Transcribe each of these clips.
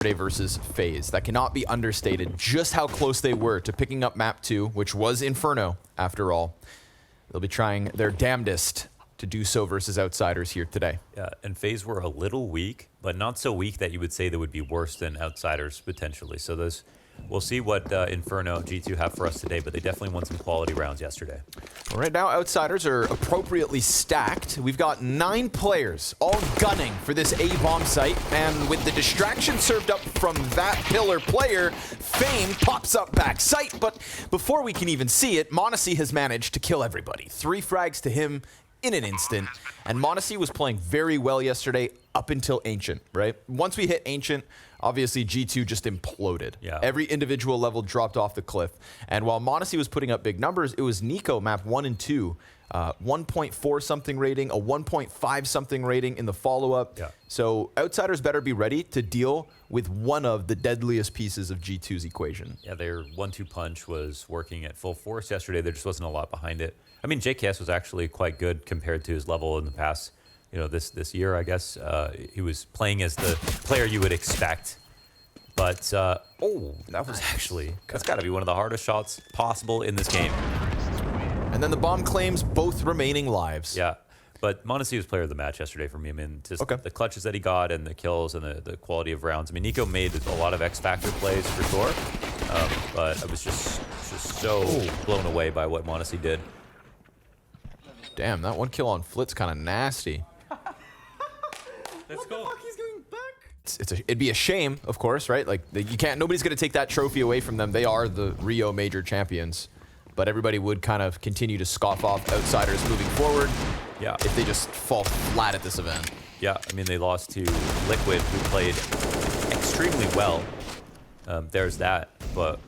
versus FaZe. That cannot be understated, just how close they were to picking up map 2, which was Inferno, after all. They'll be trying their damnedest to do so versus Outsiders here today. Yeah, and FaZe were a little weak, but not so weak that you would say they would be worse than Outsiders, potentially. So those, we'll see what Inferno G2 have for us today, but they definitely won some quality rounds yesterday. Well, right now, Outsiders are appropriately stacked. We've got 9 players, all gunning for this A bomb site, and with the distraction served up from that pillar player, Fame pops up back site, but before we can even see it, m0NESY has managed to kill everybody. 3 frags to him in an instant, and m0NESY was playing very well yesterday up until Ancient, right? Once we hit Ancient, obviously G2 just imploded. Yeah. Every individual level dropped off the cliff, and while m0NESY was putting up big numbers, it was niko map 1 and 2, 1.4 something rating, a 1.5 something rating in the follow-up. Yeah. So Outsiders better be ready to deal with one of the deadliest pieces of G2's equation. Yeah, their 1-2 punch was working at full force yesterday. There just wasn't a lot behind it. I mean, JKS was actually quite good compared to his level in the past, you know, this year, I guess. He was playing as the player you would expect. But, oh, that was actually, that's got to be one of the hardest shots possible in this game. And then the bomb claims both remaining lives. Yeah, but m0NESY was player of the match yesterday for me. I mean, just the clutches that he got and the kills and the quality of rounds. I mean, niko made a lot of X-Factor plays for sure, but I was just so blown away by what m0NESY did. Damn, that 1 kill on Flit's kind of nasty. Let's go. What the fuck? He's going back? It'd be a shame, of course, right? Like, you can't, nobody's going to take that trophy away from them. They are the Rio major champions. But everybody would kind of continue to scoff off Outsiders moving forward. Yeah. If they just fall flat at this event. Yeah, I mean, they lost to Liquid, who played extremely well. There's that. But,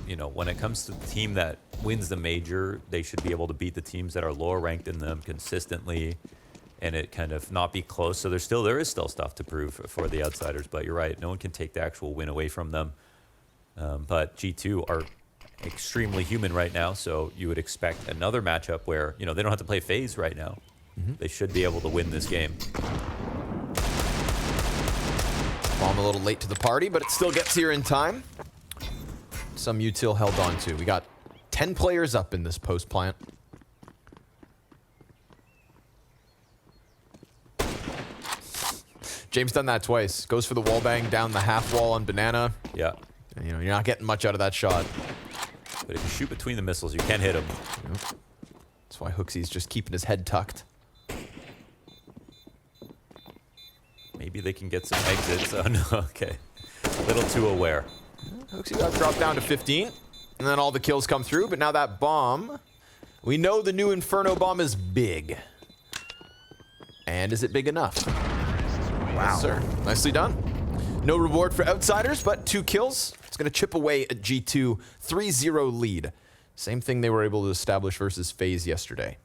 you know, when it comes to the team that wins the major, they should be able to beat the teams that are lower ranked than them consistently, and it kind of not be close. So there is still stuff to prove for the Outsiders. But you're right, no one can take the actual win away from them. But G2 are extremely human right now, so you would expect another matchup where, you know, they don't have to play FaZe right now. They should be able to win this game. Bomb a little late to the party, but it still gets here in time. Some util held on to. We got 10 players up in this post plant. James done that twice. Goes for the wall bang down the half wall on Banana. Yeah. And, you know, you're not getting much out of that shot. But if you shoot between the missiles, you can't hit him. Yep. That's why HooXi's just keeping his head tucked. Maybe they can get some exits. Oh, no. Okay. A little too aware. HooXi got dropped down to 15. And then all the kills come through. But now that bomb, we know the new Inferno bomb is big. And is it big enough? Wow. Yes, sir. Nicely done. No reward for Outsiders, but 2 kills. It's going to chip away at G2, 3-0 lead. Same thing they were able to establish versus FaZe yesterday.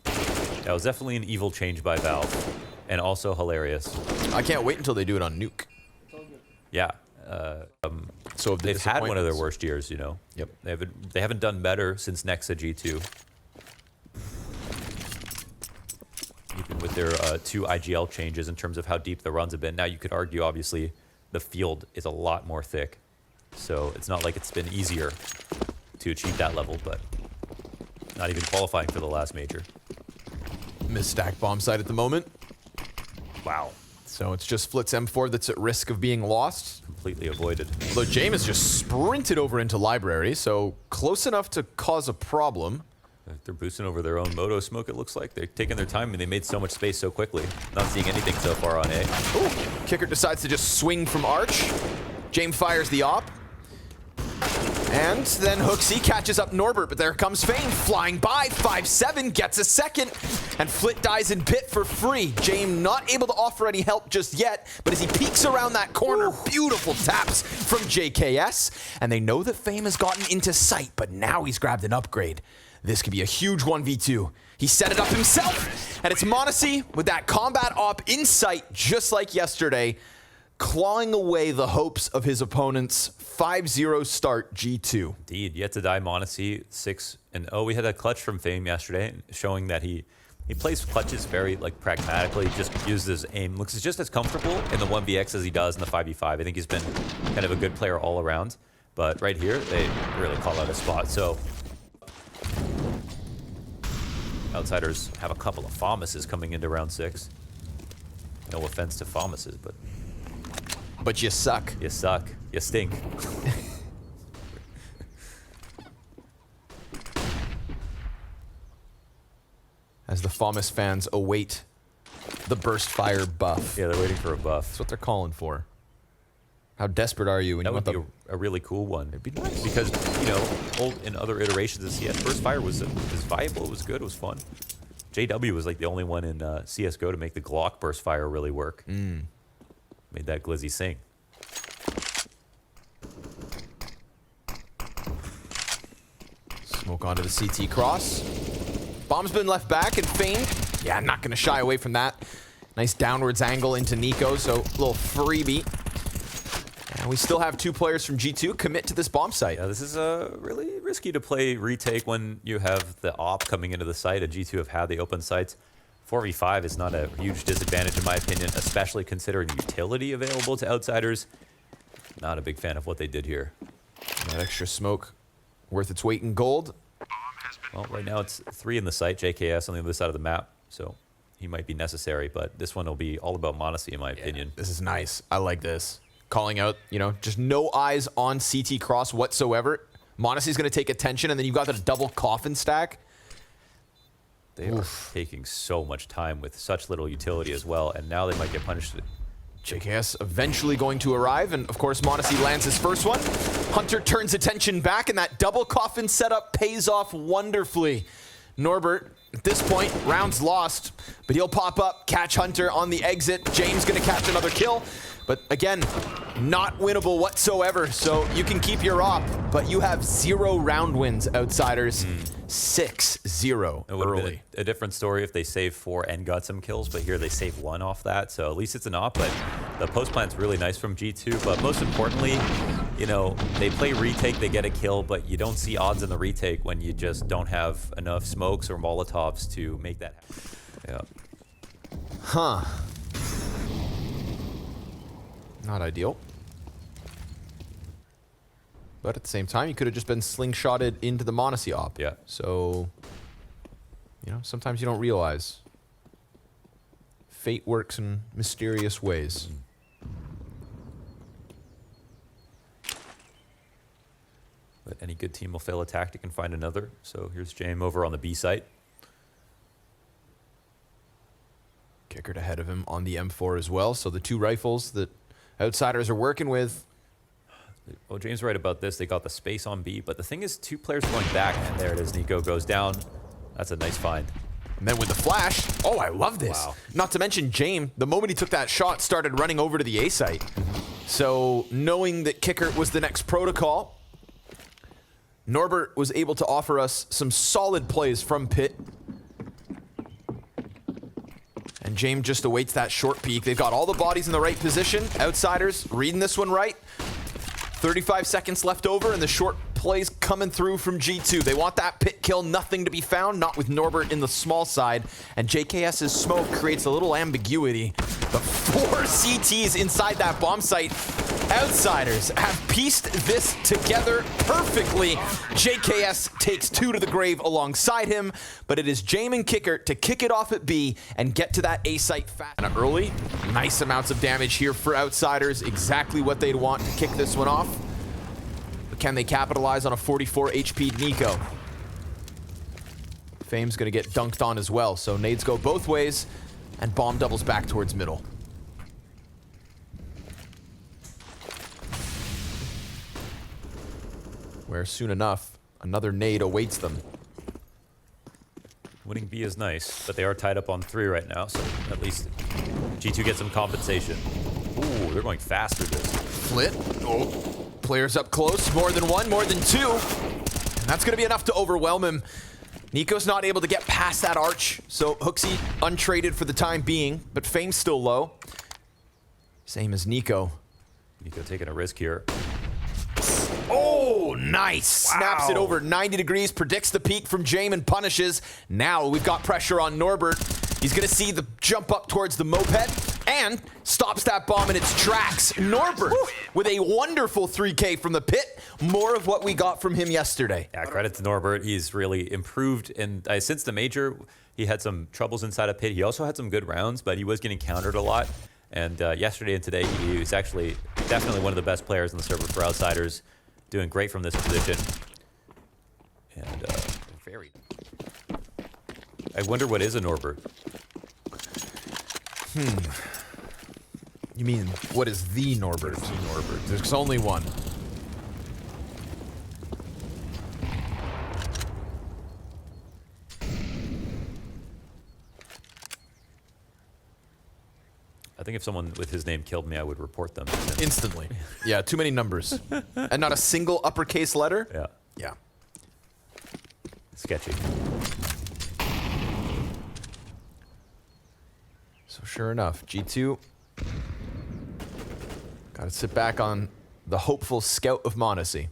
That was definitely an evil change by Valve, and also hilarious. I can't wait until they do it on Nuke. Yeah. So they've had one of their worst years, you know. Yep. They haven't done better since Nexa G2. Even with their 2 IGL changes in terms of how deep the runs have been. Now you could argue, obviously, the field is a lot more thick. So it's not like it's been easier to achieve that level, but not even qualifying for the last major. Misstacked bomb site at the moment. Wow. So it's just Flit's M4 that's at risk of being lost. Completely avoided. Although James just sprinted over into Library, so close enough to cause a problem. They're boosting over their own moto smoke, it looks like. They're taking their time, and they made so much space so quickly. Not seeing anything so far on A. Ooh, Kicker decides to just swing from Arch. James fires the op. And then HooXi catches up Norbert, but there comes Fame flying by. 5-7, gets a second. And Flit dies in pit for free. James not able to offer any help just yet, but as he peeks around that corner, beautiful taps from JKS. And they know that Fame has gotten into sight, but now he's grabbed an upgrade. This could be a huge 1v2. He set it up himself, and it's m0NESY with that combat op in sight, just like yesterday, clawing away the hopes of his opponent's 5-0 start G2. Indeed, yet to die m0NESY 6-0. We had a clutch from Fame yesterday, showing that he He plays clutches very like pragmatically, just uses his aim. Looks just as comfortable in the 1vx as he does in the 5v5. I think he's been kind of a good player all around. But right here, they really call out a spot. So Outsiders have a couple of FAMASes coming into round 6. No offense to FAMASes, but you suck. You suck. You stink. As the FAMAS fans await the burst fire buff. Yeah, they're waiting for a buff. That's what they're calling for. How desperate are you when That you would want be a really cool one. It'd be nice. Because, you know, in other iterations of CS, burst fire was viable, it was good, it was fun. JW was like the only one in CSGO to make the Glock burst fire really work. Made that Glizzy sing. Smoke onto the CT cross. Bomb's been left back and Fane. Yeah, not going to shy away from that. Nice downwards angle into niko, so a little freebie. And we still have 2 players from G2 commit to this bomb site. Yeah, this is really risky to play retake when you have the op coming into the site. A G2 have had the open sites. 4v5 is not a huge disadvantage in my opinion, especially considering utility available to Outsiders. Not a big fan of what they did here. That extra smoke worth its weight in gold. Well, right now it's 3 in the site, JKS on the other side of the map, so he might be necessary, but this one will be all about Monacy in my opinion. This is nice. I like this. Calling out, you know, just no eyes on CT cross whatsoever. Monacy's going to take attention, and then you've got the double coffin stack. They are taking so much time with such little utility as well, and now they might get punished. JKS eventually going to arrive, and of course Monacy lands his first one. Hunter turns attention back, and that double coffin setup pays off wonderfully. Norbert, at this point, round's lost, but he'll pop up, catch Hunter on the exit. James gonna catch another kill, but again, not winnable whatsoever, so you can keep your op, but you have 0 round wins, Outsiders. 6-0 It would have early. been a different story if they saved 4 and got some kills, but here they save 1 off that, so at least it's an op, but the post plan's really nice from G2, but most importantly, you know, they play retake, they get a kill, but you don't see odds in the retake when you just don't have enough smokes or molotovs to make that happen. Yeah. Huh. Not ideal. But at the same time, you could have just been slingshotted into the Monacy op. Yeah. So, you know, sometimes you don't realize. Fate works in mysterious ways. But any good team will fail a tactic and find another. So here's James over on the B site. Kickered ahead of him on the M4 as well. So the 2 rifles that Outsiders are working with. Well, James right about this. They got the space on B, but the thing is 2 players going back, and there it is. niko goes down. That's a nice find. And then with the flash, oh, I love this. Wow. Not to mention James, the moment he took that shot, started running over to the A site. So knowing that Kicker was the next protocol, Norbert was able to offer us some solid plays from pit. And James just awaits that short peek. They've got all the bodies in the right position. Outsiders reading this one right. 35 seconds left over, and the short plays coming through from G2. They want that pit kill, nothing to be found, not with Norbert in the small side. And JKS's smoke creates a little ambiguity. The 4 CTs inside that bomb site. Outsiders have pieced this together perfectly. JKS takes 2 to the grave alongside him, but it is James and Kicker to kick it off at B and get to that A site fast. And early, nice amounts of damage here for Outsiders. Exactly what they'd want to kick this one off. But can they capitalize on a 44 HP niko? Fame's gonna get dunked on as well, so nades go both ways, and bomb doubles back towards middle. Where soon enough, another nade awaits them. Winning B is nice, but they are tied up on 3 right now, so at least G2 gets some compensation. Ooh, they're going fast through this. Flit. Oh, players up close. More than 1, more than 2. And that's going to be enough to overwhelm him. niko's not able to get past that arch, so HooXi untraded for the time being, but Fame's still low. Same as niko. niko taking a risk here. Oh, nice. Snaps it over 90 degrees, predicts the peak from Jame and punishes. Now we've got pressure on Norbert. He's going to see the jump up towards the moped and stops that bomb in its tracks. Norbert with a wonderful 3K from the pit. More of what we got from him yesterday. Yeah, credit to Norbert. He's really improved. And since the major, he had some troubles inside a pit. He also had some good rounds, but he was getting countered a lot. And yesterday and today, he was actually definitely one of the best players on the server for Outsiders. Doing great from this position. And very... I wonder what is a Norbert. You mean, what is the Norbert? There's only one. I think if someone with his name killed me, I would report them. Instantly. Yeah, too many numbers. And not a single uppercase letter? Yeah. Yeah. Sketchy. So sure enough, G2 got to sit back on the hopeful scout of Monacy.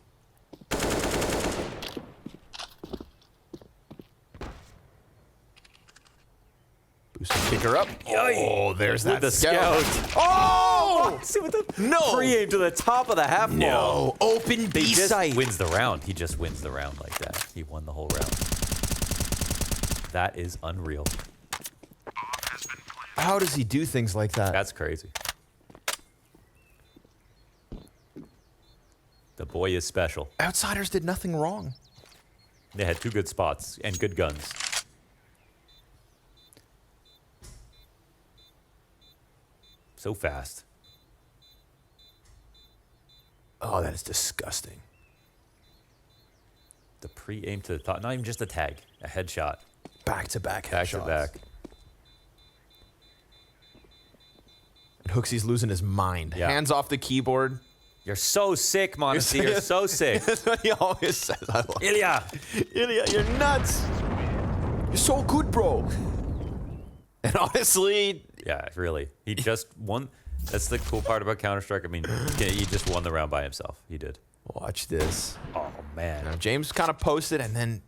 Booster kicker up. Oh, there's that the scout. Oh! See with the No. pre-aim to the top of the half wall. No, open B He just site. wins the round. He just wins the round like that. He won the whole round. That is unreal. How does he do things like that? That's crazy. The boy is special. Outsiders did nothing wrong. They had 2 good spots and good guns. So fast. Oh, that is disgusting. The pre-aim to the top. Not even just a tag. A headshot. Back-to-back Back to headshots. back. And Hooksy's losing his mind. Yeah. Hands off the keyboard. You're so sick, Monacy. You're so sick. That's what he always says. I love it. Ilya. Ilya, you're nuts. You're so good, bro. And honestly, Yeah, really. He just won. That's the cool part about Counter-Strike. I mean, he just won the round by himself. He did. watch this. Oh, man. Now, James kind of posted and then,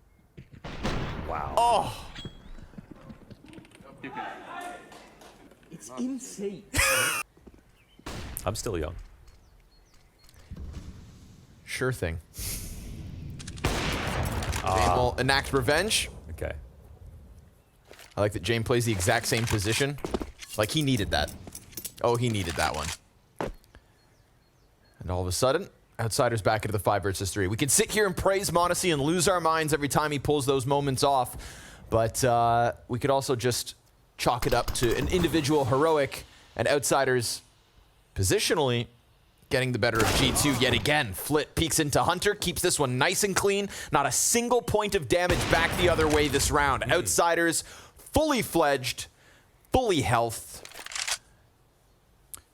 Wow. oh, It's insane. I'm still young. sure thing. James will enact revenge. Okay. I like that James plays the exact same position. Like, he needed that. Oh, he needed that one. And all of a sudden, Outsiders back into the 5 versus 3. We can sit here and praise Monacy and lose our minds every time he pulls those moments off. But we could also just chalk it up to an individual heroic, and Outsiders positionally getting the better of G2 yet again. Flit peeks into Hunter, keeps this one nice and clean. Not a single point of damage back the other way this round. Outsiders fully fledged, fully health.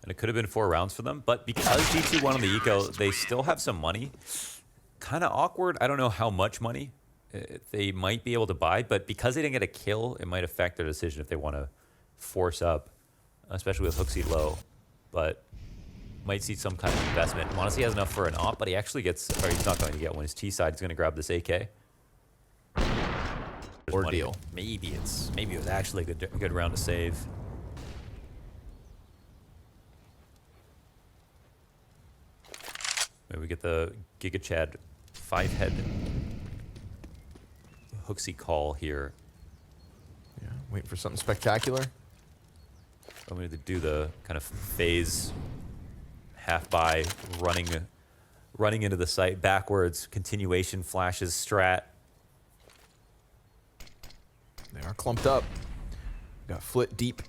And it could have been 4 rounds for them, but because G2 won on the eco, they still have some money. Kind of awkward. I don't know how much money they might be able to buy, but because they didn't get a kill, it might affect their decision if they want to force up, especially with Hooksy low. But might see some kind of investment. Monacy has enough for an op, but he actually gets, or he's not going to get one. His T side is going to grab this AK. Ordeal. Maybe it was actually a good round to save. Maybe we get the Giga Chad 5-head Hooksy call here. Yeah, waiting for something spectacular. I'm going to do the kind of FaZe half by running into the site backwards, continuation flashes strat. They are clumped up. We got Flit deep.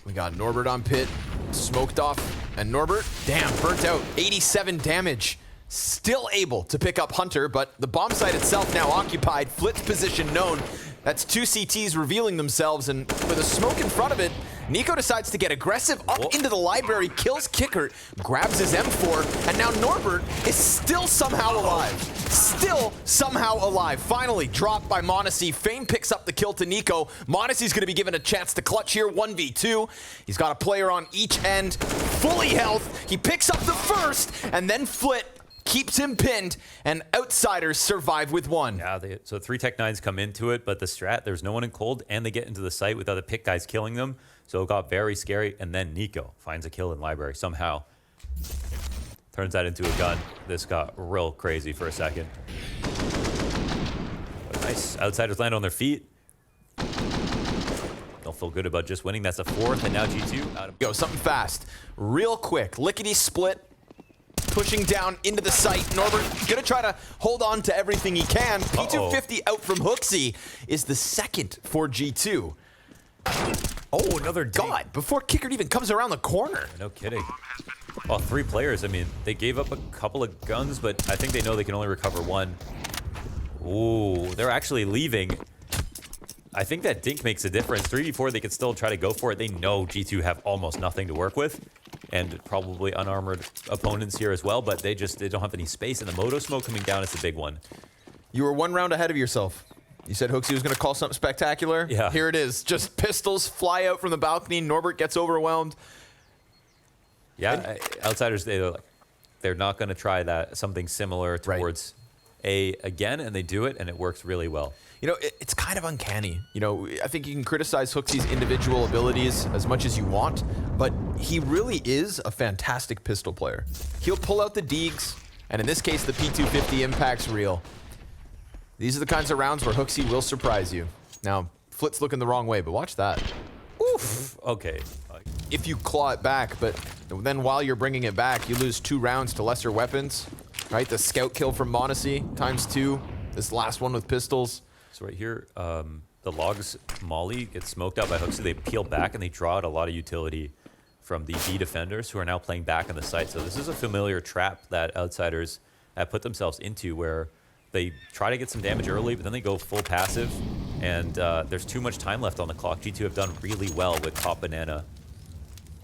We got Norbert on pit, smoked off, and Norbert, damn, burnt out. 87 damage. Still able to pick up Hunter, but the bomb site itself now occupied. Flit's position known. That's 2 CTs revealing themselves, and with a smoke in front of it, niko decides to get aggressive up into the library, kills Kicker, grabs his M4, and now Norbert is still somehow alive. Still somehow alive. Finally dropped by Monacy. Fame picks up the kill to niko. Monacy's going to be given a chance to clutch here, 1v2. He's got a player on each end, fully health. He picks up the first, and then Flit keeps him pinned, and Outsiders survive with one. Yeah, so 3 Tech 9s come into it, but the strat, there's no one in cold, and they get into the site without the pick guys killing them. So it got very scary, and then niko finds a kill in library somehow. Turns that into a gun. This got real crazy for a second. But nice. Outsiders land on their feet. Don't feel good about just winning. That's a 4th, and now G2 out of... Go, something fast. Real quick. Lickety split. Pushing down into the site. Norbert gonna try to hold on to everything he can. P250 out from HooXi is the second for G2. Oh, another god. Before Kicker even comes around the corner. No kidding. Well, 3 players. I mean, they gave up a couple of guns, but I think they know they can only recover 1. Ooh, they're actually leaving. I think that dink makes a difference. 3v4, they could still try to go for it. They know G2 have almost nothing to work with, and probably unarmored opponents here as well, but they don't have any space, and the Moto smoke coming down is a big one. You were 1 round ahead of yourself. You said HooXi was going to call something spectacular. Yeah. Here it is. Just pistols fly out from the balcony. Norbert gets overwhelmed. Yeah, Outsiders, they're not going to try that something similar towards A again, and they do it, and it works really well. You know, it's kind of uncanny. You know, I think you can criticize HooXi's individual abilities as much as you want, but he really is a fantastic pistol player. He'll pull out the Deegs, and in this case, the P250 impact's real. These are the kinds of rounds where HooXi will surprise you. Now, Flit's looking the wrong way, but watch that. Oof. Okay. If you claw it back, but then while you're bringing it back, you lose 2 rounds to lesser weapons, right? The scout kill from Monacy ×2. This last one with pistols. So right here, the logs molly gets smoked out by HooXi. They peel back and they draw out a lot of utility from the B defenders who are now playing back on the site. So this is a familiar trap that Outsiders have put themselves into, where they try to get some damage early, but then they go full passive, and there's too much time left on the clock. G2 have done really well with Top Banana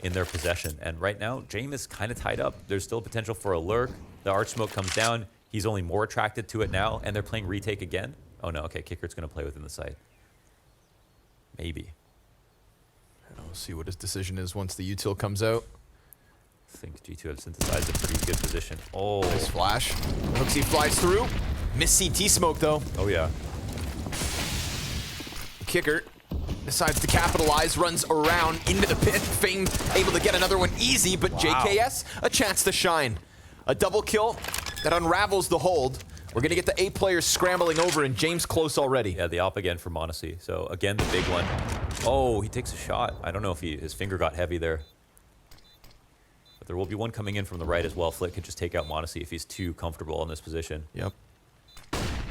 in their possession, and right now, Jame is kind of tied up. There's still potential for a lurk. The arch smoke comes down. He's only more attracted to it now, and they're playing retake again. Oh no, okay, Kicker's going to play within the site. Maybe. We'll see what his decision is once the util comes out. I think G2 have synthesized a pretty good position. Oh, Nice flash. HooXi flies through. Miss CT smoke though. oh yeah. Kicker decides to capitalize, runs around into the pit. Fame able to get another one easy, but JKS a chance to shine. A double kill that unravels the hold. We're gonna get the 8 players scrambling over, and James close already. Yeah, the op again for Monacy. So again, the big one. Oh, he takes a shot. I don't know if his finger got heavy there. But there will be one coming in from the right as well. Flit could just take out Monacy if he's too comfortable in this position. Yep.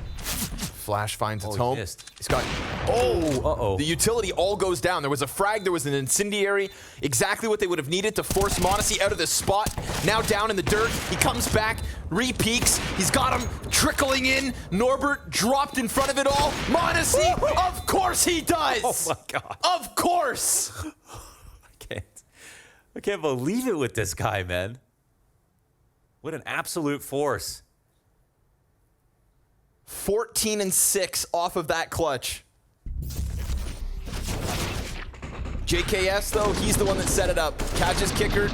Flash finds its he home. missed. He's got... Oh! Uh-oh. The utility all goes down. There was a frag, there was an incendiary. Exactly what they would have needed to force Monacy out of this spot. Now down in the dirt. He comes back, re-peeks. He's got him trickling in. Norbert dropped in front of it all. Monacy! Of course he does! Oh my god. Of course! I can't believe it with this guy, man. What an absolute force. 14 and 6 off of that clutch. JKS, though, he's the one that set it up. Catches Kicker,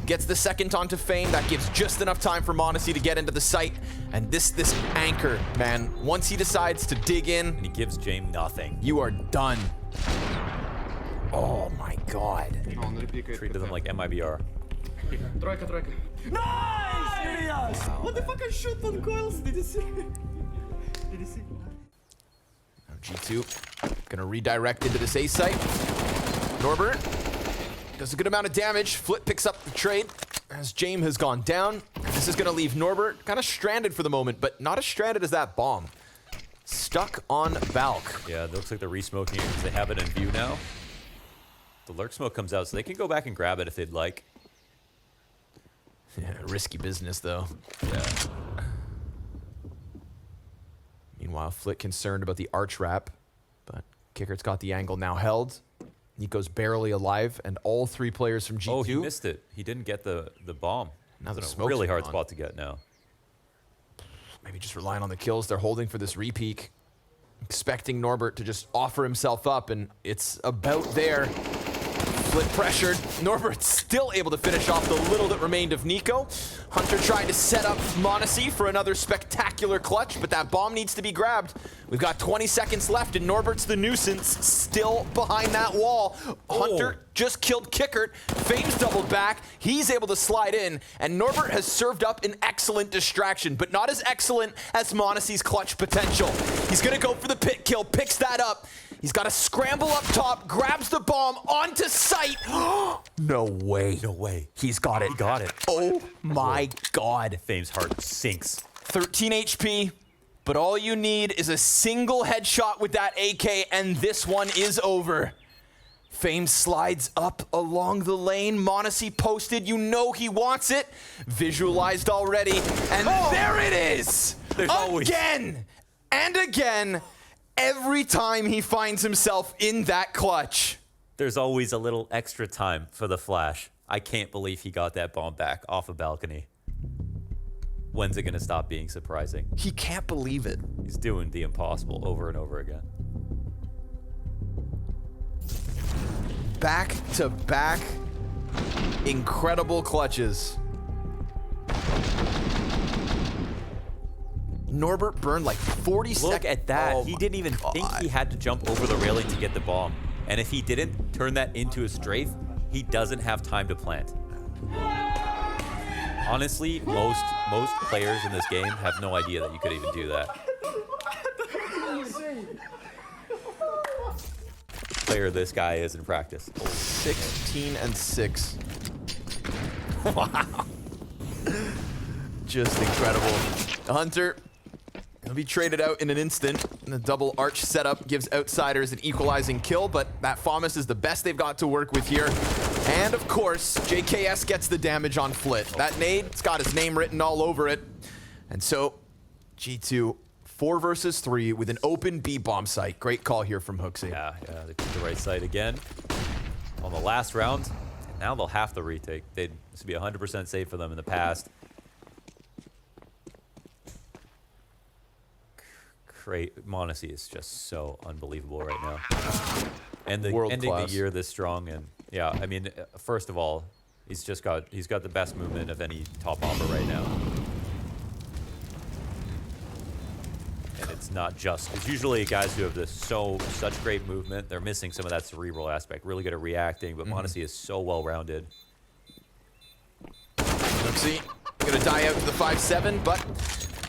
gets the second onto Fame. That gives just enough time for Monacy to get into the site. And this anchor, man, once he decides to dig in, And he gives Jame nothing. you are done. Oh my god. Treated them like MIBR. Тройка. Nice! What the fuck? I shot on coils. Did you see? Did you see? Now G2 gonna redirect into this A site. Norbert does a good amount of damage. Flit picks up the trade as Jame has gone down. This is gonna leave Norbert kind of stranded for the moment, but not as stranded as that bomb. Stuck on Valk. Yeah, it looks like they're re-smoking it because they have it in view now. The lurk smoke comes out, so they can go back and grab it if they'd like. Yeah, risky business though. Yeah. Meanwhile, Flit concerned about the arch wrap, but Kicker's got the angle now held. niko's barely alive, and all 3 players from G2. Oh, he missed it. He didn't get the bomb. Now the It's a smokes really are hard gone. spot to get now. Maybe just relying on the kills they're holding for this repeak. Expecting Norbert to just offer himself up, and it's about there. Flit pressured. Norbert still able to finish off the little that remained of niko. Hunter trying to set up m0NESY for another spectacular clutch, but that bomb needs to be grabbed. We've got 20 seconds left, and Norbert's the nuisance, still behind that wall. Hunter just killed Kickert. Fame's doubled back. He's able to slide in, and Norbert has served up an excellent distraction, but not as excellent as m0NESY's clutch potential. He's gonna go for the pit kill, picks that up. He's got to scramble up top, grabs the bomb onto site. No way. No way. He's got it. He got it. Oh my God. Fame's heart sinks. 13 HP, but all you need is a single headshot with that AK, and this one is over. Fame slides up along the lane. m0NESY posted. You know he wants it. Visualized already. And there it is. Again and again. Every time he finds himself in that clutch. There's always a little extra time for the flash. I can't believe he got that bomb back off a balcony. When's it going to stop being surprising? He can't believe it. He's doing the impossible over and over again. Back to back, incredible clutches. Norbert burned like 40 seconds. Look at that. Oh he didn't even think he had to jump over the railing to get the bomb. And if he didn't turn that into a strafe, he doesn't have time to plant. Honestly, most players in this game have no idea that you could even do that. Player this guy is in practice. 16 and 6. Wow. Just incredible. Hunter, he'll be traded out in an instant. And the double arch setup gives Outsiders an equalizing kill, but that FAMAS is the best they've got to work with here. And of course, JKS gets the damage on Flit. That nade, it's got his name written all over it. And so, G2, 4 versus 3 with an open B bomb site. Great call here from Hooksy. Yeah, they took the right side again on the last round. And now they'll have to retake. This would be 100% safe for them in the past. m0NESY is just so unbelievable right now. And ending the year this strong, and yeah, I mean, first of all, he's got the best movement of any top offer right now. And it's not just, it's usually guys who have such great movement, they're missing some of that cerebral aspect, really good at reacting, but m0NESY is so well-rounded. Hooksy gonna die out to the 5-7, but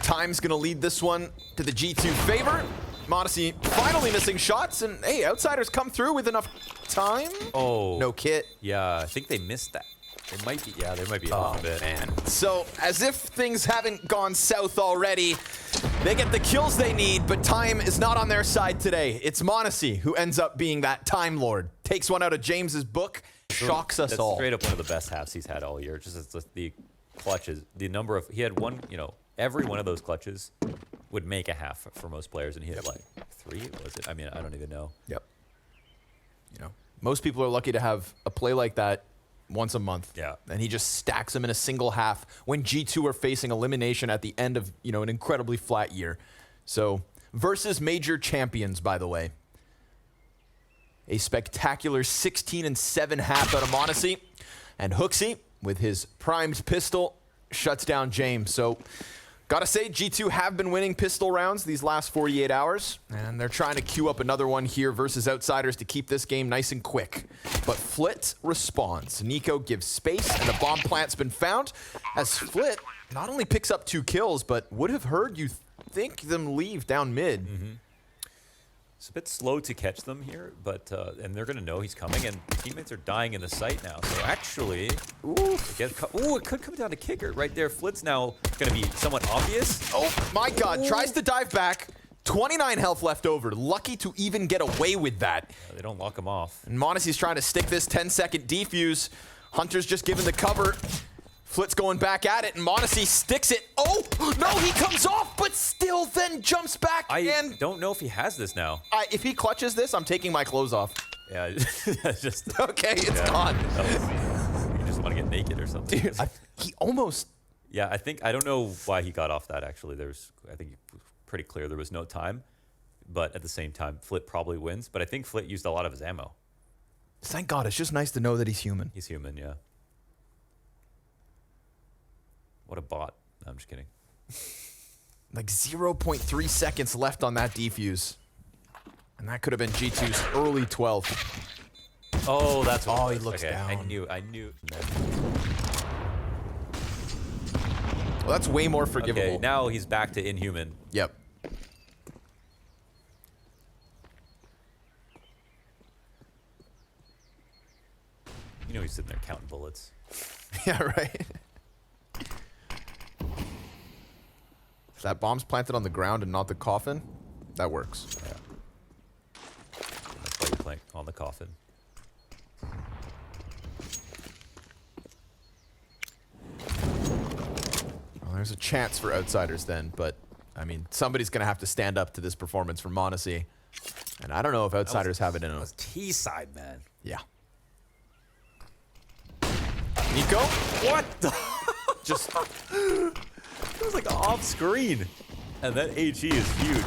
time's gonna lead this one to the G2 favor. m0NESY finally missing shots, and hey, Outsiders come through with enough time. Oh. No kit. Yeah, I think they missed that. They might be, yeah, they might be off a bit. Man. So, as if things haven't gone south already, they get the kills they need, but time is not on their side today. It's m0NESY who ends up being that Time Lord. Takes one out of James's book, shocks us all. That's straight up one of the best halves he's had all year. Just the clutches, the number of, he had one, every one of those clutches would make a half for most players, and he had like 3, was it? I mean, I don't even know. Yep. Most people are lucky to have a play like that once a month. Yeah. And he just stacks them in a single half when G2 are facing elimination at the end of, an incredibly flat year. So, versus major champions, by the way. A spectacular 16 and 7 half out of m0NESY. And Hooksy, with his primed pistol, shuts down James. So, gotta say, G2 have been winning pistol rounds these last 48 hours, and they're trying to queue up another one here versus Outsiders to keep this game nice and quick. But Flit responds. niko gives space, and the bomb plant's been found, as Flit not only picks up 2 kills, but would have heard you think them leave down mid. It's a bit slow to catch them here, but and they're going to know he's coming, and teammates are dying in the site now. So actually, it could come down to kicker right there. Flit's now going to be somewhat obvious. Oh my God, tries to dive back. 29 health left over. Lucky to even get away with that. They don't lock him off. And m0NESY's trying to stick this 10-second defuse. Hunter's just given the cover. Flit's going back at it, and m0NESY sticks it. Oh, no, he comes off, but still then jumps back. I don't know if he has this now. If he clutches this, I'm taking my clothes off. Yeah, just... Okay, it's gone. You just want to get naked or something. Dude, he almost... Yeah, I don't know why he got off that, actually. I think it was pretty clear there was no time. But at the same time, Flit probably wins. But I think Flit used a lot of his ammo. Thank God, it's just nice to know that he's human. He's human, yeah. What a bot. No, I'm just kidding. Like 0.3 seconds left on that defuse. And that could have been G2's early 12th. Oh, that's what Oh, it he was. looks okay, down. I knew. Well, that's way more forgivable. Okay, now he's back to inhuman. Yep. You know he's sitting there counting bullets. Yeah, right. If that bomb's planted on the ground and not the coffin, that works. Yeah. That's why you're playing on the coffin. Well, there's a chance for outsiders then, but I mean, somebody's going to have to stand up to this performance from Monacy. And I don't know if outsiders have it in them. That was T-side, man. Yeah. niko? What the? Just... It was like off screen. And that HE is huge.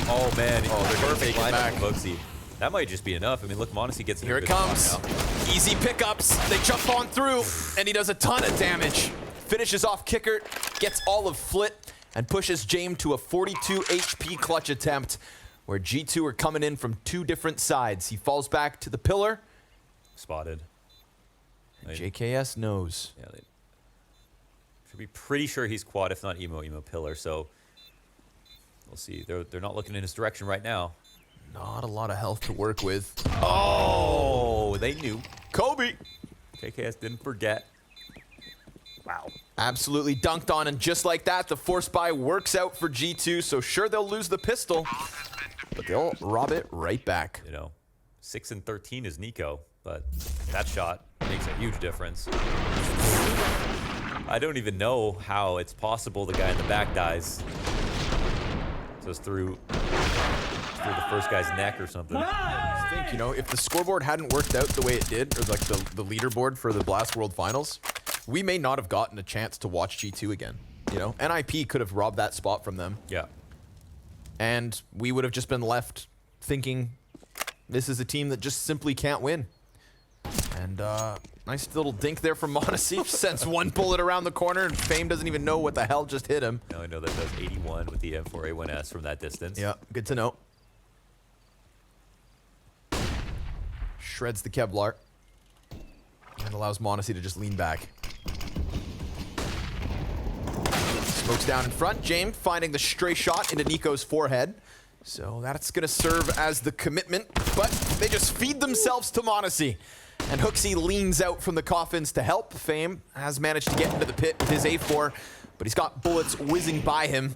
Oh, man. Oh, they're gonna perfect take it back. lineup from Booksy. That might just be enough. I mean, look, Monacy gets in Here a it good comes. spot now. Easy pickups. They jump on through, and he does a ton of damage. Finishes off Kicker, gets all of Flit, and pushes James to a 42 HP clutch attempt, where G2 are coming in from two different sides. He falls back to the pillar. Spotted. And JKS knows. Yeah, they should be pretty sure he's quad, if not emo pillar. So we'll see. They're not looking in his direction right now. Not a lot of health to work with. Oh, they knew. Kobe! JKS didn't forget. Wow. Absolutely dunked on, and just like that, the force buy works out for G2. So sure, they'll lose the pistol, but they'll rob it right back. You know, 6 and 13 is niko, but that shot makes a huge difference. I don't even know how it's possible the guy in the back dies. Just through the first guy's neck or something. I think, you know, if the scoreboard hadn't worked out the way it did, or like the leaderboard for the Blast World Finals, we may not have gotten a chance to watch G2 again. You know, NIP could have robbed that spot from them. Yeah. And we would have just been left thinking this is a team that just simply can't win. And nice little dink there from Monacy. Sends one bullet around the corner, and FaZe doesn't even know what the hell just hit him. Now I know that does 81 with the M4A1S from that distance. Yeah, good to know. Shreds the Kevlar. And allows Monacy to just lean back. Smokes down in front. James finding the stray shot into niko's forehead. So that's going to serve as the commitment. But they just feed themselves to Monacy. And HooXi leans out from the coffins to help. FaZe has managed to get into the pit with his A4. But he's got bullets whizzing by him.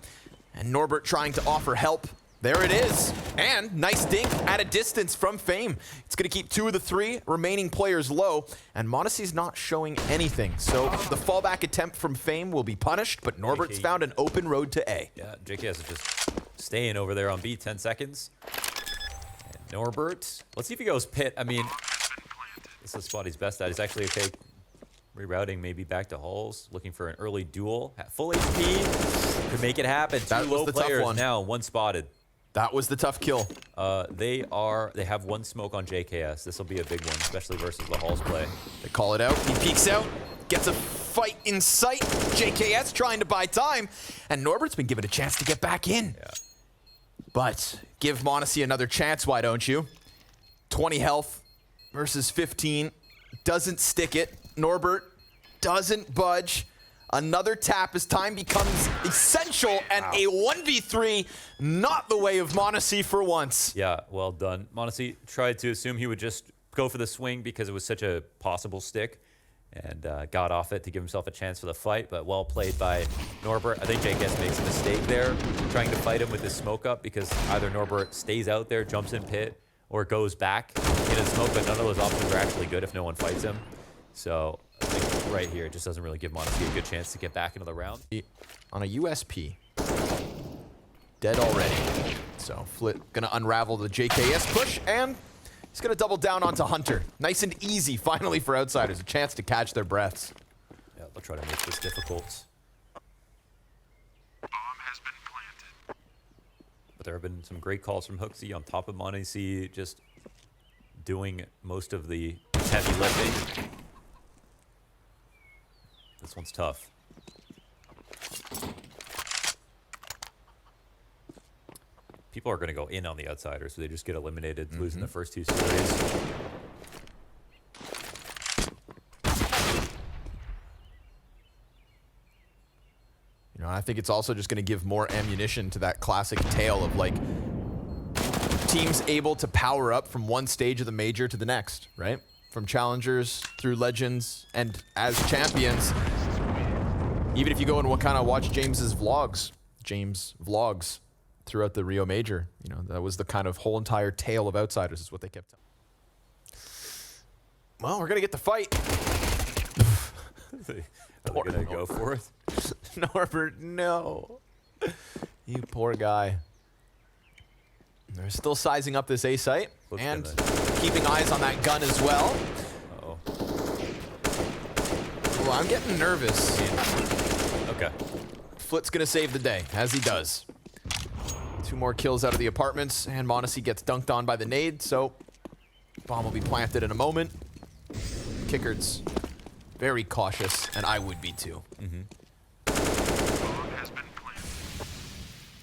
And Norbert trying to offer help. There it is. And nice dink at a distance from FaZe. It's going to keep 2 of the 3 remaining players low. And Monacy's not showing anything. So the fallback attempt from FaZe will be punished. But Norbert's found an open road to A. Yeah, JKS is just staying over there on B, 10 seconds. And Norbert, let's see if he goes pit. I mean, this is the spot he's best at. He's actually okay rerouting maybe back to halls, looking for an early duel. At full HP, could make it happen. That 2 was low the tough players one. now, 1 spotted. That was the tough kill. They have 1 smoke on JKS. This will be a big one, especially versus the halls play. They call it out. He peeks out, gets a fight in sight. JKS trying to buy time, and Norbert's been given a chance to get back in. Yeah. But give Monacy another chance, why don't you? 20 health versus 15. Doesn't stick it. Norbert doesn't budge. Another tap as time becomes essential, and a 1v3, not the way of Monacy for once. Yeah, well done. Monacy tried to assume he would just go for the swing because it was such a possible stick, and got off it to give himself a chance for the fight, but well played by Norbert. I think JKS makes a mistake there, trying to fight him with his smoke up, because either Norbert stays out there, jumps in pit, or goes back in his smoke, but none of those options are actually good if no one fights him. So I think right here, it just doesn't really give Monacy a good chance to get back into the round. On a USP. Dead already. So Flit gonna unravel the JKS push, and he's gonna double down onto Hunter. Nice and easy, finally, for outsiders. A chance to catch their breaths. Yeah, they'll try to make this difficult. But there have been some great calls from HooXi on top of Monacy, just doing most of the heavy lifting. This one's tough. People are going to go in on the outsiders, so they just get eliminated, losing the first 2 series. You know, I think it's also just going to give more ammunition to that classic tale of like teams able to power up from one stage of the major to the next, right? From challengers through legends and as champions. Even if you go and watch James's vlogs, James vlogs throughout the Rio Major, you know, that was the kind of whole entire tale of outsiders is what they kept telling. Well, we're going to get the fight. Are they going to go for it? Norbert, no. You poor guy. They're still sizing up this A site and keeping eyes on that gun as well. Uh-oh. Well, I'm getting nervous. Okay. Flit's going to save the day, as he does. 2 more kills out of the apartments, and Mondesi gets dunked on by the nade, so bomb will be planted in a moment. Kickert's very cautious, and I would be too.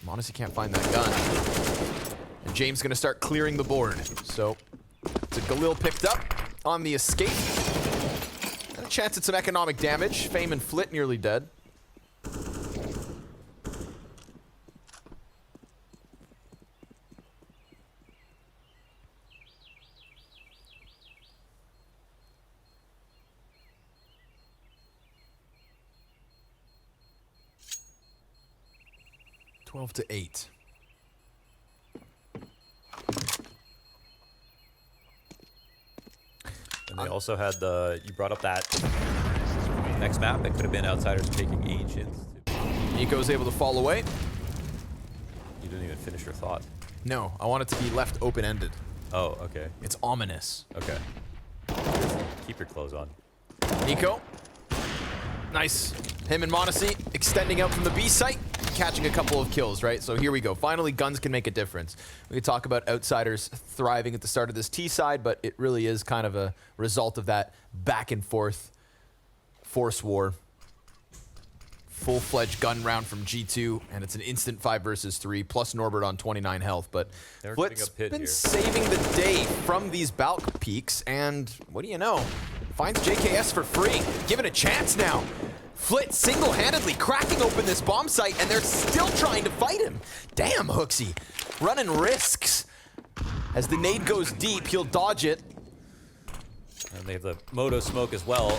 Mondesi can't find that gun. And James going to start clearing the board. So it's a Galil picked up on the escape. And a chance at some economic damage. Fame and Flit nearly dead. $12 to 8. And they also had the, you brought up that next map that could have been outsiders taking Ancients. Nico's able to fall away. You didn't even finish your thought. No, I want it to be left open-ended. Oh, okay. It's ominous. Okay. Keep your clothes on. Niko. Nice. Him and Mondesi extending out from the B site, catching a couple of kills, right? So here we go. Finally, guns can make a difference. We could talk about outsiders thriving at the start of this T side, but it really is kind of a result of that back and forth force war. Full-fledged gun round from G2, and it's an instant 5 versus 3, plus Norbert on 29 health. But Flit's been saving the day from these Balk peaks, and what do you know? Finds JKS for free. Give it a chance now. Flit single-handedly cracking open this bomb site, and they're still trying to fight him. Damn, Hooksy. Running risks. As the nade goes deep, he'll dodge it. And they have the Moto smoke as well.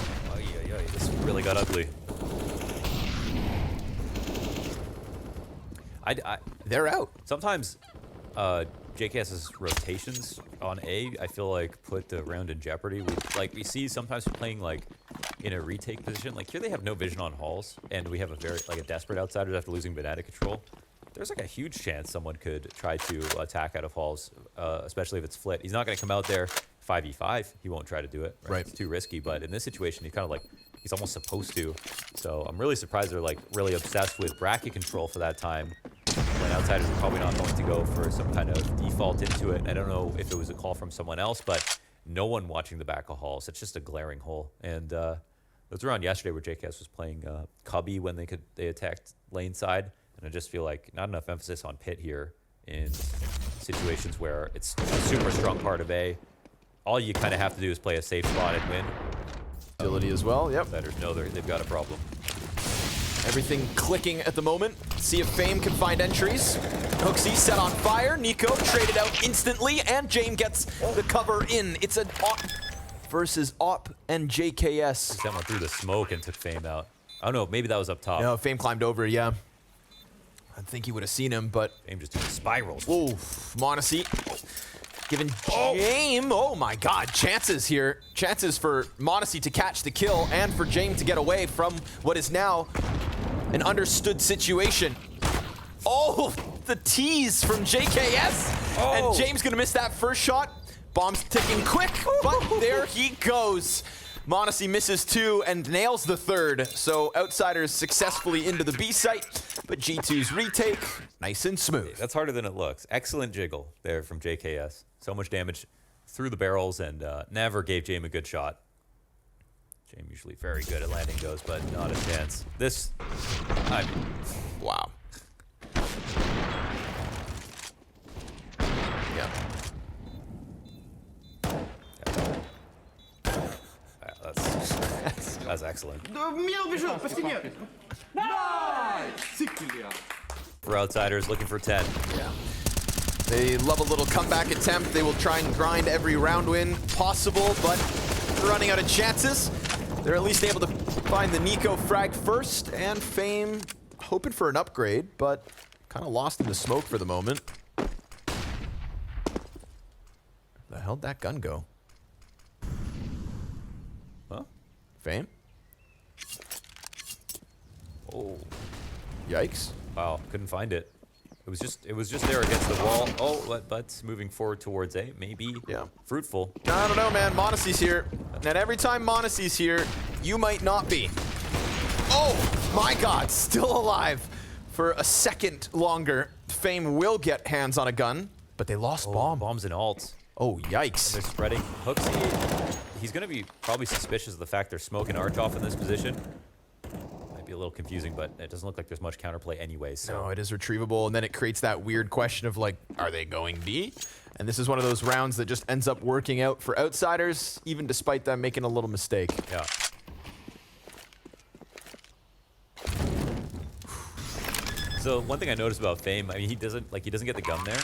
This really got ugly. They're out. Sometimes JKS's rotations on A, I feel like put the round in jeopardy. We see sometimes playing like in a retake position. Like here they have no vision on halls, and we have a very a desperate outsider after losing banana control. There's like a huge chance someone could try to attack out of halls, especially if it's Flit. He's not going to come out there 5v5. He won't try to do it. Right? It's too risky. But in this situation, he kind of like he's almost supposed to. So I'm really surprised they're like really obsessed with bracket control for that time. When outsiders are probably not going to go for some kind of default into it. I don't know if it was a call from someone else, but no one watching the back of halls. It's just a glaring hole. And there was around yesterday where JKS was playing Cubby when they attacked lane side. And I just feel like not enough emphasis on pit here in situations where it's a super strong part of A. All you kind of have to do is play a safe spot and win. Ability as well, yep. Outsiders know they've got a problem. Everything clicking at the moment. See if Fame can find entries. Hooksy set on fire. Niko traded out instantly, and Jane gets the cover in. It's an Op versus Op and JKS. Someone threw the smoke and took Fame out. I don't know, maybe that was up top. No, Fame climbed over, yeah. I think he would have seen him, but... Fame just doing spirals. Ooh, Mondesi giving Jame, oh my god, chances here. Chances for Mondesi to catch the kill and for Jame to get away from what is now an understood situation. Oh, the tease from JKS. Oh. And James gonna miss that first shot. Bomb's ticking quick, but there he goes. Mondesi misses 2 and nails the 3rd. So outsiders successfully into the B site, but G2's retake, nice and smooth. That's harder than it looks. Excellent jiggle there from JKS. So much damage through the barrels and never gave James a good shot. James usually very good at landing those, but not a chance. This, I mean, Wow. Yeah. Yeah, that's excellent. For outsiders looking for 10. Yeah. They love a little comeback attempt. They will try and grind every round win possible, but running out of chances. They're at least able to find the niko frag first, and FaZe hoping for an upgrade, but kind of lost in the smoke for the moment. The hell'd that gun go? Huh? FaZe? Oh, Yikes. wow, couldn't find it. It was just there against the wall. Oh, but moving forward towards A, maybe fruitful. I don't know, man. Monacy's here. And every time Monacy's here, you might not be. Oh, my God. Still alive for a second longer. FaZe will get hands on a gun, but they lost bomb. Bombs and alt. Oh, yikes. They're spreading. Hooksy, he's going to be probably suspicious of the fact they're smoking Arch off in this position. Might be a little confusing, but it doesn't look like there's much counterplay anyways. So. No, it is retrievable, and then it creates that weird question of, like, are they going B? And this is one of those rounds that just ends up working out for outsiders, even despite them making a little mistake. Yeah. So one thing I noticed about FaZe, I mean, he doesn't get the gun there,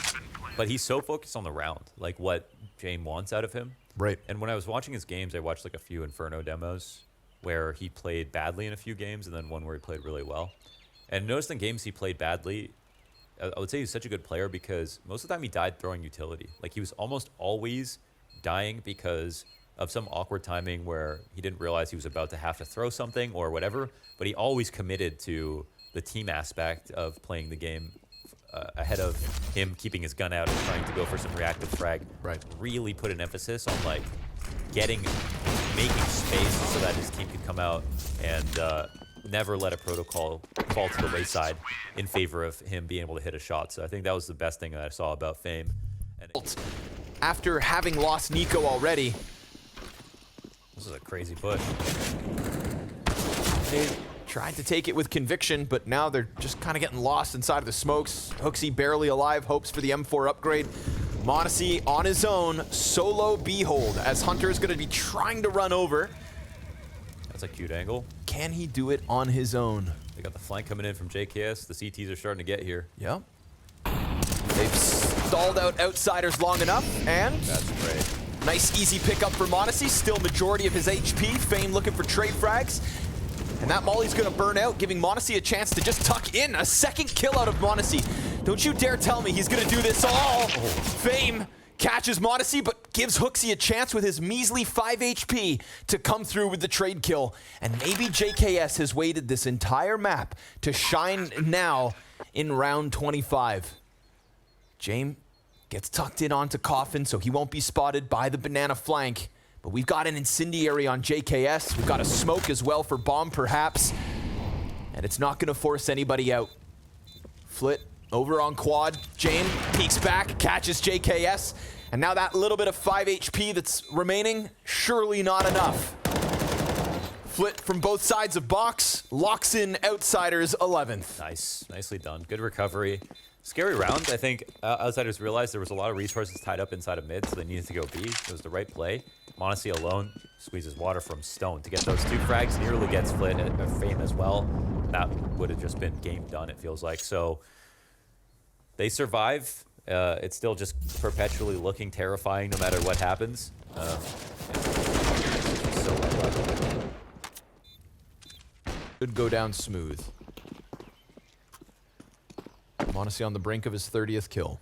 but he's so focused on the round, like what James wants out of him. Right. And when I was watching his games, I watched like a few INFERNO demos where he played badly in a few games and then one where he played really well. And noticed in games he played badly, I would say he's such a good player because most of the time he died throwing utility. Like he was almost always dying because of some awkward timing where he didn't realize he was about to have to throw something or whatever, but he always committed to the team aspect of playing the game ahead of him keeping his gun out and trying to go for some reactive frag. Right. Really put an emphasis on like making space so that his team could come out and never let a protocol fall to the wayside in favor of him being able to hit a shot. So I think that was the best thing that I saw about FaZe. And After having lost niko already, this is a crazy push. they tried to take it with conviction, but now they're just kind of getting lost inside of the smokes. Hooksy barely alive, hopes for the M4 upgrade. Monacy on his own, solo behold, as Hunter is going to be trying to run over. That's a cute angle. Can he do it on his own? They got the flank coming in from JKS. The CTs are starting to get here. Yep. They've stalled out outsiders long enough, and That's great. nice easy pickup for Monacy. Still majority of his HP. FaZe looking for trade frags. And that molly's gonna burn out, giving Monacy a chance to just tuck in. A second kill out of Monacy. Don't you dare tell me he's gonna do this all. FaZe catches Monacy, but gives Hooksy a chance with his measly 5 HP to come through with the trade kill. And maybe JKS has waited this entire map to shine now in round 25. James gets tucked in onto Coffin, so he won't be spotted by the banana flank. But we've got an incendiary on JKS. We've got a smoke as well for bomb, perhaps. And it's not going to force anybody out. Flit over on quad. James peeks back, catches JKS. And now that little bit of 5 HP that's remaining, surely not enough. Flit from both sides of box, locks in outsiders 11th. Nice. Nicely done. Good recovery. Scary round. I think outsiders realized there was a lot of resources tied up inside of mid, so they needed to go B. It was the right play. Monacy alone squeezes water from Stone to get those 2 frags. Nearly gets Flit at Fame as well. That would have just been game done, it feels like. So they survive. It's still just perpetually looking terrifying no matter what happens. So well. Should go down smooth. Monacy on the brink of his 30th kill.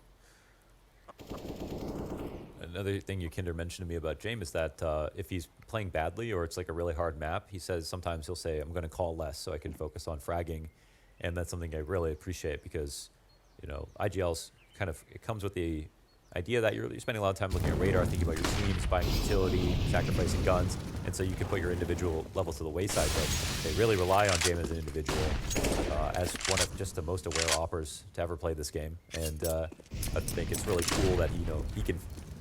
Another thing Yukinder mentioned to me about James is that if he's playing badly or it's like a really hard map, he says sometimes he'll say, I'm going to call less so I can focus on fragging. And that's something I really appreciate because, you know, IGL's kind of, it comes with the idea that you're spending a lot of time looking at radar, thinking about your teams, buying utility, sacrificing guns, and so you can put your individual levels to the wayside, but they really rely on James as an individual, as one of just the most aware oppers to ever play this game, and I think it's really cool that, you know, he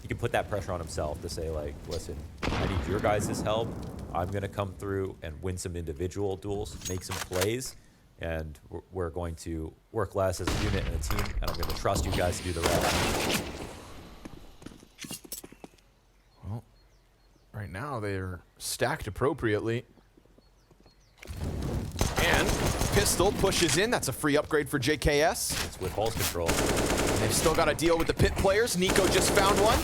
he can put that pressure on himself to say, like, listen, I need your guys' help. I'm going to come through and win some individual duels, make some plays, and we're going to work less as a unit and a team, and I'm going to trust you guys to do the rest. Well, right now they're stacked appropriately. And Pistol pushes in. That's a free upgrade for JKS. It's with pulse control. And they've still got to deal with the pit players. Niko just found one.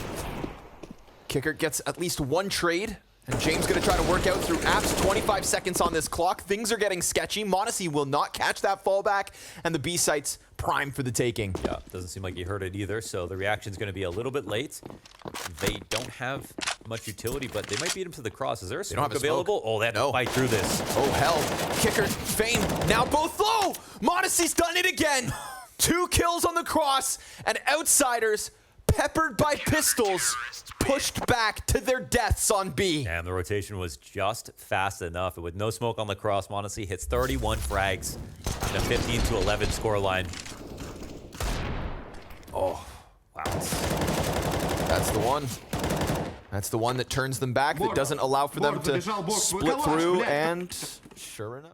Kicker gets at least one trade. And James going to try to work out through apps. 25 seconds on this clock. Things are getting sketchy. Modesty will not catch that fallback. And the B site's prime for the taking. Yeah, doesn't seem like he heard it either. So the reaction's going to be a little bit late. They don't have much utility, but they might beat him to the cross. Is there a smoke available? Oh, they have to fight through this. Oh, hell. Kicker, Fame, now both low. Modesty's done it again. 2 kills on the cross, and Outsiders, peppered by pistols, pushed back to their deaths on B. And the rotation was just fast enough. With no smoke on the cross, Modesty hits 31 frags in a 15-11 scoreline. Oh, wow. That's the one. That's the one that turns them back, that doesn't allow for them to split through, and sure enough.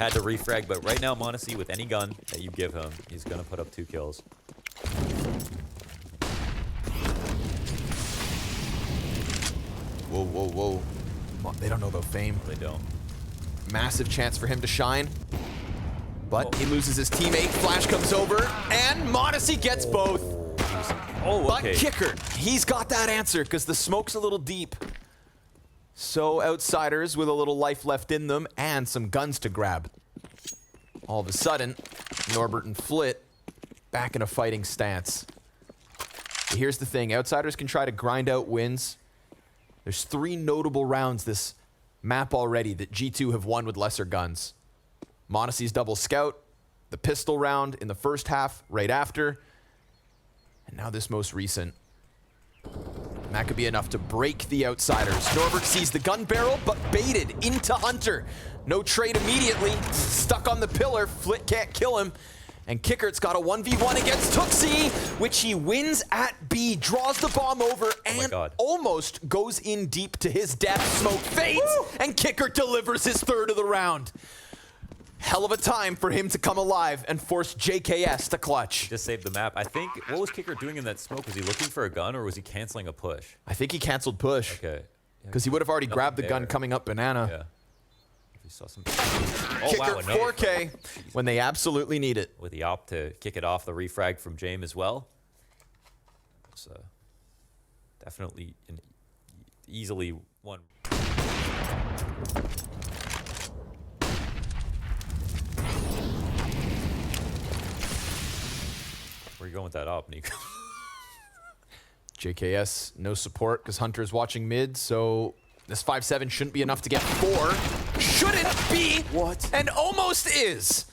Had to refrag, but right now, Modesty, with any gun that you give him, he's going to put up 2 kills. Whoa, whoa, whoa. They don't know about Fame. They don't. Massive chance for him to shine. But he loses his teammate. Flash comes over, and Modesty gets both. Oh, okay. But Kicker, he's got that answer, because the smoke's a little deep. So Outsiders with a little life left in them, and some guns to grab. All of a sudden, Norbert and Flit back in a fighting stance. But here's the thing. Outsiders can try to grind out wins. There's 3 notable rounds this map already that G2 have won with lesser guns. Modesty's double scout, the pistol round in the first half right after, and now this most recent. And that could be enough to break the Outsiders. Norbert sees the gun barrel, but baited into Hunter. No trade immediately, stuck on the pillar. Flit can't kill him. And Kickert's got a 1v1 against Tuxie, which he wins at B, draws the bomb over, and almost goes in deep to his death. Smoke fades, and Kickert delivers his 3rd of the round. Hell of a time for him to come alive and force JKS to clutch. Just saved the map. I think, what was Kicker doing in that smoke? Was he looking for a gun, or was he canceling a push? I think he canceled push. Okay. Because he would have already grabbed the gun coming up banana. Yeah. He saw some. Kicker 4K when they absolutely need it. With the op to kick it off, the refrag from James as well. It's definitely easily one. Where are you going with that op, Niko? JKS, no support because Hunter's watching mid, so this 5-7 shouldn't be enough to get 4. Shouldn't be! What? And almost is!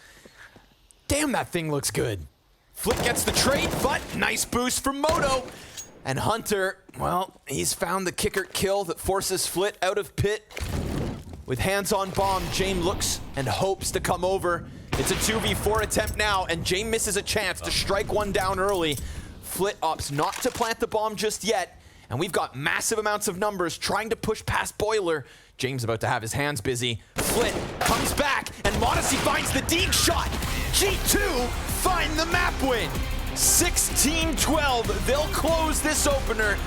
Damn, that thing looks good. Flit gets the trade, but nice boost from Moto. And Hunter, well, he's found the Kicker kill that forces Flit out of pit. With hands on bomb, James looks and hopes to come over. It's a 2v4 attempt now, and James misses a chance to strike one down early. Flit opts not to plant the bomb just yet, and we've got massive amounts of numbers trying to push past Boiler. James about to have his hands busy. Flit comes back, and Modesty finds the deep shot. G2 find the map win. 16-12, they'll close this opener.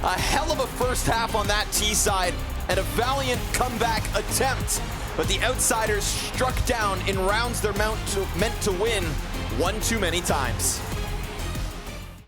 A hell of a first half on that T side, and a valiant comeback attempt. But the Outsiders struck down in rounds they're meant to win one too many times.